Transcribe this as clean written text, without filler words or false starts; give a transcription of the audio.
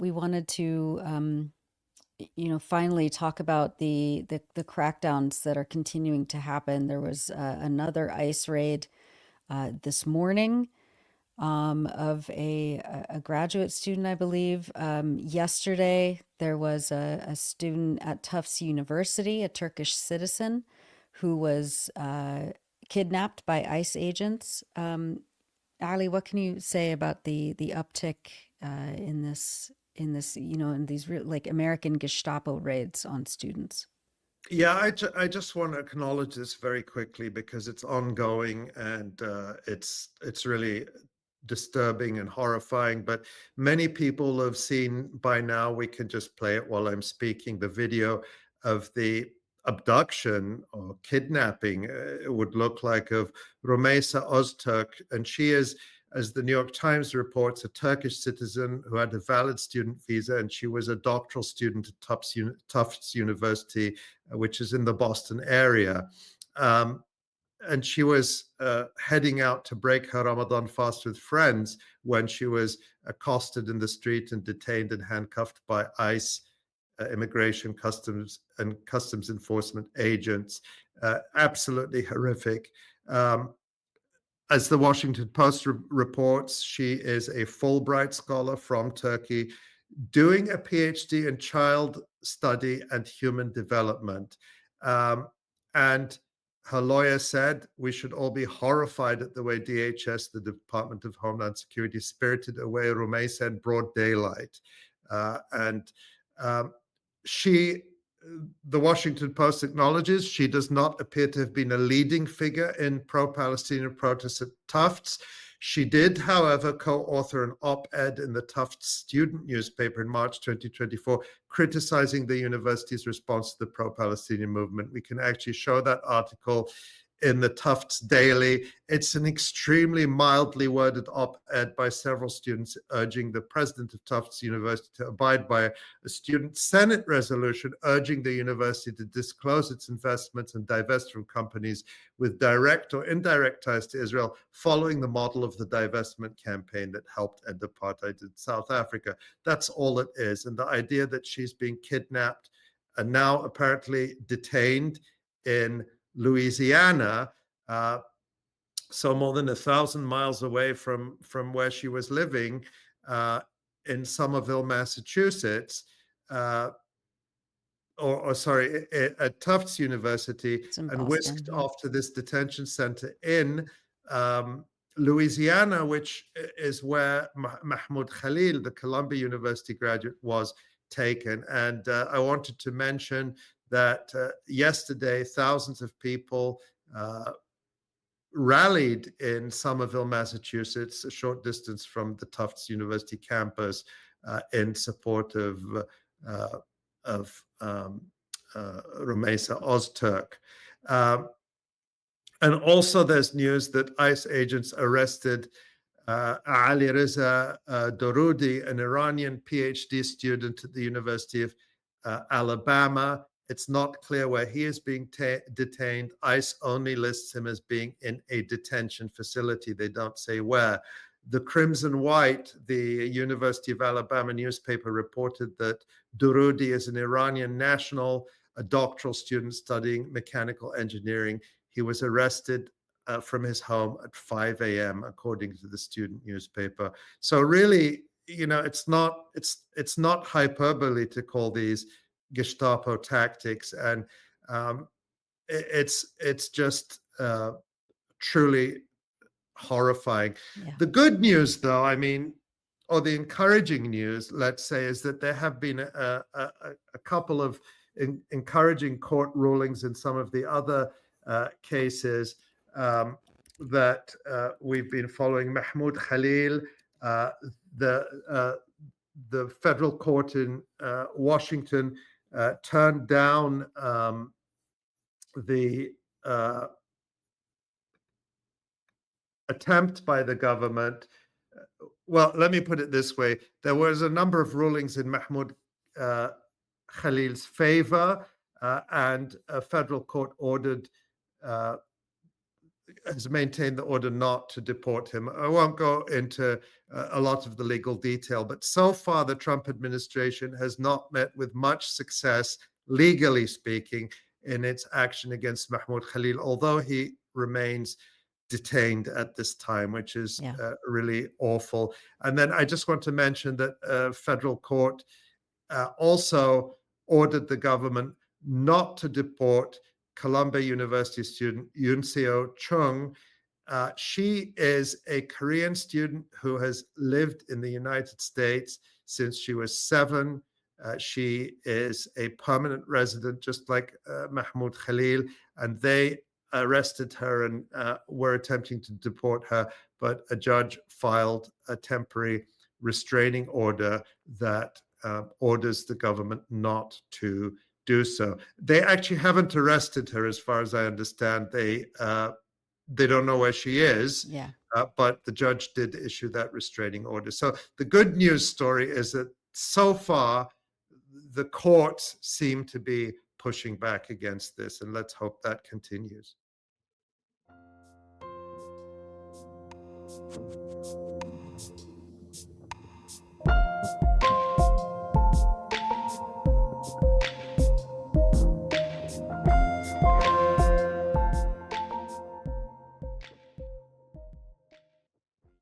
we wanted to, finally talk about the crackdowns that are continuing to happen. There was another ICE raid this morning of a graduate student, I believe. Yesterday, there was a student at Tufts University, a Turkish citizen, who was kidnapped by ICE agents. Ali, what can you say about the uptick in this in these like American Gestapo raids on students? Yeah, I just want to acknowledge this very quickly because it's ongoing and it's really disturbing and horrifying. But many people have seen by now, we can just play it while I'm speaking, the video of the abduction or kidnapping, it would look like, of Rumeysa Ozturk. And she is, as the New York Times reports, a Turkish citizen who had a valid student visa, and she was a doctoral student at Tufts University, which is in the Boston area. And she was heading out to break her Ramadan fast with friends when she was accosted in the street and detained and handcuffed by ICE, immigration, customs enforcement agents. Absolutely horrific. As the Washington Post reports, she is a Fulbright scholar from Turkey doing a PhD in child study and human development. And her lawyer said we should all be horrified at the way DHS, the Department of Homeland Security, spirited away Rumeysa in broad daylight. And she, the Washington Post acknowledges, she does not appear to have been a leading figure in pro-Palestinian protests at Tufts. She did, however, co-author an op-ed in the Tufts student newspaper in March 2024, criticizing the university's response to the pro-Palestinian movement. We can actually show that article in the Tufts Daily. It's an extremely mildly worded op-ed by several students urging the president of Tufts University to abide by a student Senate resolution urging the university to disclose its investments and divest from companies with direct or indirect ties to Israel, following the model of the divestment campaign that helped end apartheid in South Africa. That's all it is. And the idea that she's being kidnapped and now apparently detained in Louisiana, so more than 1,000 miles away from where she was living, in Somerville, Massachusetts, sorry, at Tufts University, It's in and Boston. whisked Yeah. off to this detention center in Louisiana, which is where Mahmoud Khalil, the Columbia University graduate, was taken. And I wanted to mention that yesterday, thousands of people rallied in Somerville, Massachusetts, a short distance from the Tufts University campus, in support of Rumeysa Ozturk. And also there's news that ICE agents arrested Ali Reza Dorudi, an Iranian PhD student at the University of Alabama. It's not clear where he is being detained. ICE only lists him as being in a detention facility. They don't say where. The Crimson White, the University of Alabama newspaper, reported that Durudi is an Iranian national, a doctoral student studying mechanical engineering. He was arrested from his home at 5 a.m., according to the student newspaper. So really, it's not hyperbole to call these Gestapo tactics, and it's just truly horrifying. Yeah. The good news, though, or the encouraging news, let's say, is that there have been a couple of encouraging court rulings in some of the other cases that we've been following. Mahmoud Khalil, the federal court in Washington turned down the attempt by the government. Well, let me put it this way. There was a number of rulings in Mahmoud Khalil's favor, and a federal court has maintained the order not to deport him. I won't go into a lot of the legal detail. But so far, the Trump administration has not met with much success, legally speaking, in its action against Mahmoud Khalil, although he remains detained at this time, which is Yeah. really awful. And then I just want to mention that a federal court also ordered the government not to deport Columbia University student Yoon Seo Chung. She is a Korean student who has lived in the United States since she was 7. She is a permanent resident, just like Mahmoud Khalil, and they arrested her and were attempting to deport her, but a judge filed a temporary restraining order that orders the government not to do so. They actually haven't arrested her, as far as I understand. They don't know where she is, Yeah. but the judge did issue that restraining order. So the good news story is that so far the courts seem to be pushing back against this, and let's hope that continues.